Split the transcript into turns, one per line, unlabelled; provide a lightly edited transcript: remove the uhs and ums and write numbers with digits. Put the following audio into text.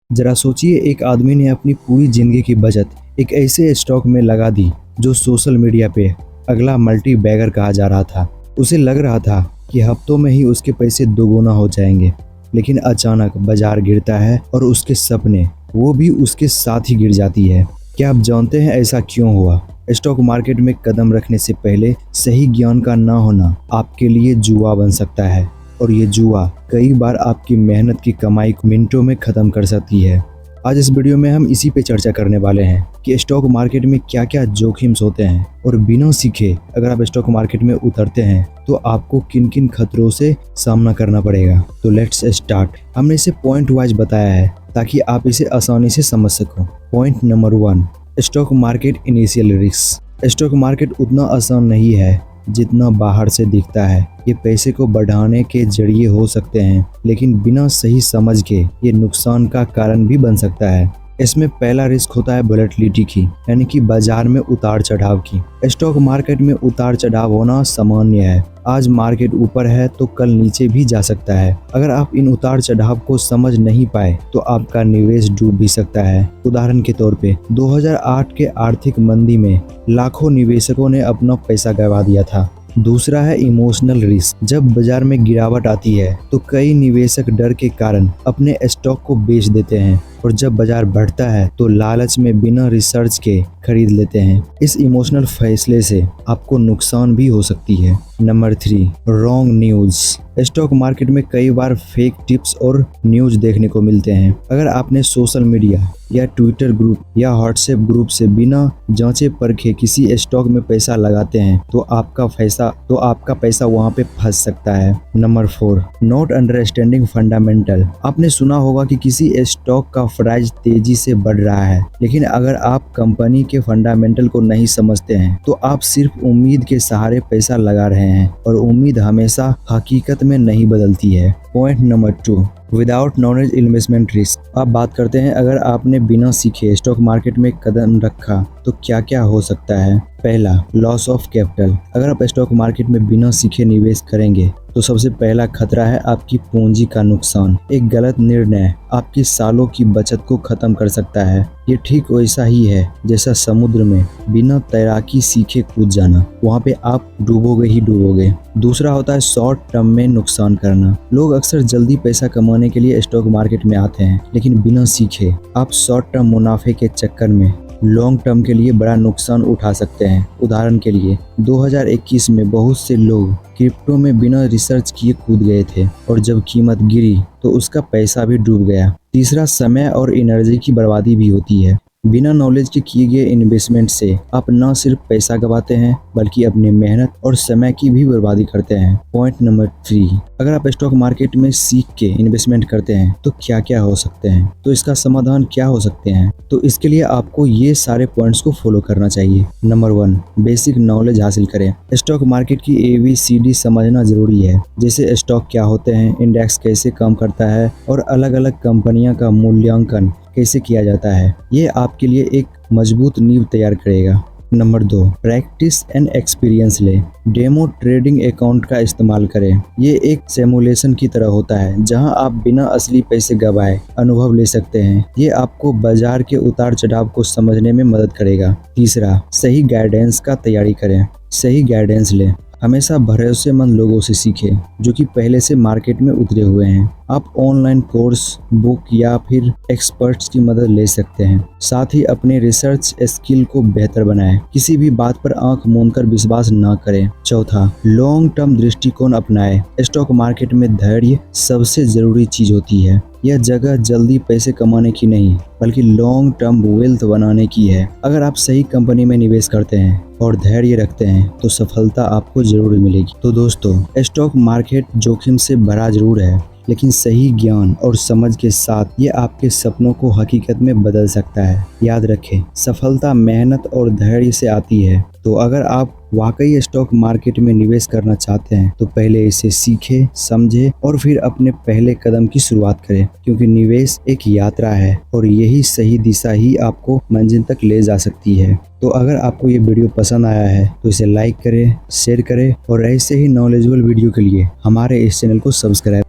जरा सोचिए, एक आदमी ने अपनी पूरी जिंदगी की बचत एक ऐसे स्टॉक में लगा दी जो सोशल मीडिया पे अगला मल्टी बैगर कहा जा रहा था। उसे लग रहा था कि हफ्तों में ही उसके पैसे दोगुना हो जाएंगे, लेकिन अचानक बाजार गिरता है और उसके सपने वो भी उसके साथ ही गिर जाती है। क्या आप जानते हैं ऐसा क्यों हुआ? स्टॉक मार्केट में कदम रखने से पहले सही ज्ञान का ना होना आपके लिए जुआ बन सकता है, और ये जुआ कई बार आपकी मेहनत की कमाई को मिनटों में खत्म कर सकती है। आज इस वीडियो में हम इसी पे चर्चा करने वाले हैं कि स्टॉक मार्केट में क्या क्या जोखिम होते हैं, और बिना सीखे अगर आप स्टॉक मार्केट में उतरते हैं तो आपको किन किन खतरों से सामना करना पड़ेगा। तो लेट्स स्टार्ट। हमने इसे पॉइंट वाइज बताया है ताकि आप इसे आसानी से समझ सको। Point number 1, stock market initial risk. Stock market उतना आसान नहीं है जितना बाहर से दिखता है। ये पैसे को बढ़ाने के जरिए हो सकते हैं, लेकिन बिना सही समझ के ये नुकसान का कारण भी बन सकता है। इसमें पहला रिस्क होता है वोलेटिलिटी की, यानी कि बाजार में उतार चढ़ाव की। स्टॉक मार्केट में उतार चढ़ाव होना सामान्य है। आज मार्केट ऊपर है तो कल नीचे भी जा सकता है। अगर आप इन उतार चढ़ाव को समझ नहीं पाए तो आपका निवेश डूब भी सकता है। उदाहरण के तौर पे 2008 के आर्थिक मंदी में लाखों निवेशकों ने अपना पैसा गंवा दिया था। दूसरा है इमोशनल रिस्क। जब बाजार में गिरावट आती है तो कई निवेशक डर के कारण अपने स्टॉक को बेच देते हैं, और जब बाजार बढ़ता है तो लालच में बिना रिसर्च के खरीद लेते हैं। इस इमोशनल फैसले से आपको नुकसान भी हो सकती है। Number 3, wrong news. Stock market में कई बार फेक टिप्स और न्यूज़ देखने को मिलते हैं। अगर आपने सोशल मीडिया या ट्विटर ग्रुप या व्हाट्सएप ग्रुप से बिना जांचे परखे किसी स्टॉक में पैसा लगाते हैं तो आपका पैसा वहां पे फंस सकता है। Number 4, not understanding fundamental. आपने सुना होगा कि किसी स्टॉक का प्राइस तेजी से बढ़ रहा है, लेकिन अगर आप कंपनी के फंडामेंटल को नहीं समझते हैं तो आप सिर्फ उम्मीद के सहारे पैसा लगा रहे हैं, और उम्मीद हमेशा हकीकत में नहीं बदलती है। Point number 2, without knowledge investment risk. अब बात करते हैं, अगर आपने बिना सीखे स्टॉक मार्केट में कदम रखा तो क्या क्या हो सकता है। पहला, लॉस ऑफ कैपिटल। अगर आप स्टॉक मार्केट में बिना सीखे निवेश करेंगे तो सबसे पहला खतरा है आपकी पूंजी का नुकसान। एक गलत निर्णय आपकी सालों की बचत को खत्म कर सकता है। ये ठीक वैसा ही है जैसा समुद्र में बिना तैराकी सीखे कूद जाना, वहाँ पे आप डूबोगे ही डूबोगे। दूसरा होता है शॉर्ट टर्म में नुकसान करना। लोग अक्सर जल्दी पैसा कमाने के लिए स्टॉक मार्केट में आते हैं, लेकिन बिना सीखे आप शॉर्ट टर्म मुनाफे के चक्कर में लॉन्ग टर्म के लिए बड़ा नुकसान उठा सकते हैं। उदाहरण के लिए 2021 में बहुत से लोग क्रिप्टो में बिना रिसर्च किए कूद गए थे, और जब कीमत गिरी तो उसका पैसा भी डूब गया। तीसरा, समय और एनर्जी की बर्बादी भी होती है। बिना नॉलेज के किए गए इन्वेस्टमेंट से आप न सिर्फ पैसा गंवाते हैं बल्कि अपनी मेहनत और समय की भी बर्बादी करते हैं। पॉइंट नंबर 3, अगर आप स्टॉक मार्केट में सीख के इन्वेस्टमेंट करते हैं तो क्या क्या हो सकते हैं, तो इसका समाधान क्या हो सकते हैं। तो इसके लिए आपको ये सारे पॉइंट्स को फॉलो करना चाहिए। नंबर 1, बेसिक नॉलेज हासिल करें। स्टॉक मार्केट की ABCD समझना जरूरी है, जैसे स्टॉक क्या होते हैं, इंडेक्स कैसे काम करता है, और अलग अलग कंपनियों का मूल्यांकन कैसे किया जाता है। ये आपके लिए एक मजबूत नींव तैयार करेगा। नंबर 2, प्रैक्टिस एंड एक्सपीरियंस ले। डेमो ट्रेडिंग अकाउंट का इस्तेमाल करें। ये एक सिमुलेशन की तरह होता है जहां आप बिना असली पैसे गवाए अनुभव ले सकते हैं। ये आपको बाजार के उतार चढ़ाव को समझने में मदद करेगा। तीसरा, सही गाइडेंस का तैयारी करें। सही गाइडेंस लें। हमेशा भरोसेमंद लोगों से सीखें जो कि पहले से मार्केट में उतरे हुए हैं। आप ऑनलाइन कोर्स, बुक या फिर एक्सपर्ट्स की मदद ले सकते हैं। साथ ही अपने रिसर्च स्किल को बेहतर बनाएं। किसी भी बात पर आंख मूंदकर विश्वास न करें। चौथा, लॉन्ग टर्म दृष्टिकोण अपनाएं। स्टॉक मार्केट में धैर्य सबसे जरूरी चीज होती है। यह जगह जल्दी पैसे कमाने की नहीं बल्कि लॉन्ग टर्म वेल्थ बनाने की है। अगर आप सही कंपनी में निवेश करते हैं और धैर्य रखते हैं तो सफलता आपको जरूर मिलेगी। तो दोस्तों, स्टॉक मार्केट जोखिम से भरा जरूर है, लेकिन सही ज्ञान और समझ के साथ ये आपके सपनों को हकीकत में बदल सकता है। याद रखें, सफलता मेहनत और धैर्य से आती है। तो अगर आप वाकई स्टॉक मार्केट में निवेश करना चाहते हैं तो पहले इसे सीखें, समझें और फिर अपने पहले कदम की शुरुआत करें, क्योंकि निवेश एक यात्रा है और यही सही दिशा ही आपको मंजिल तक ले जा सकती है। तो अगर आपको ये वीडियो पसंद आया है तो इसे लाइक करें, शेयर करें, और ऐसे ही नॉलेजेबल वीडियो के लिए हमारे इस चैनल को सब्सक्राइब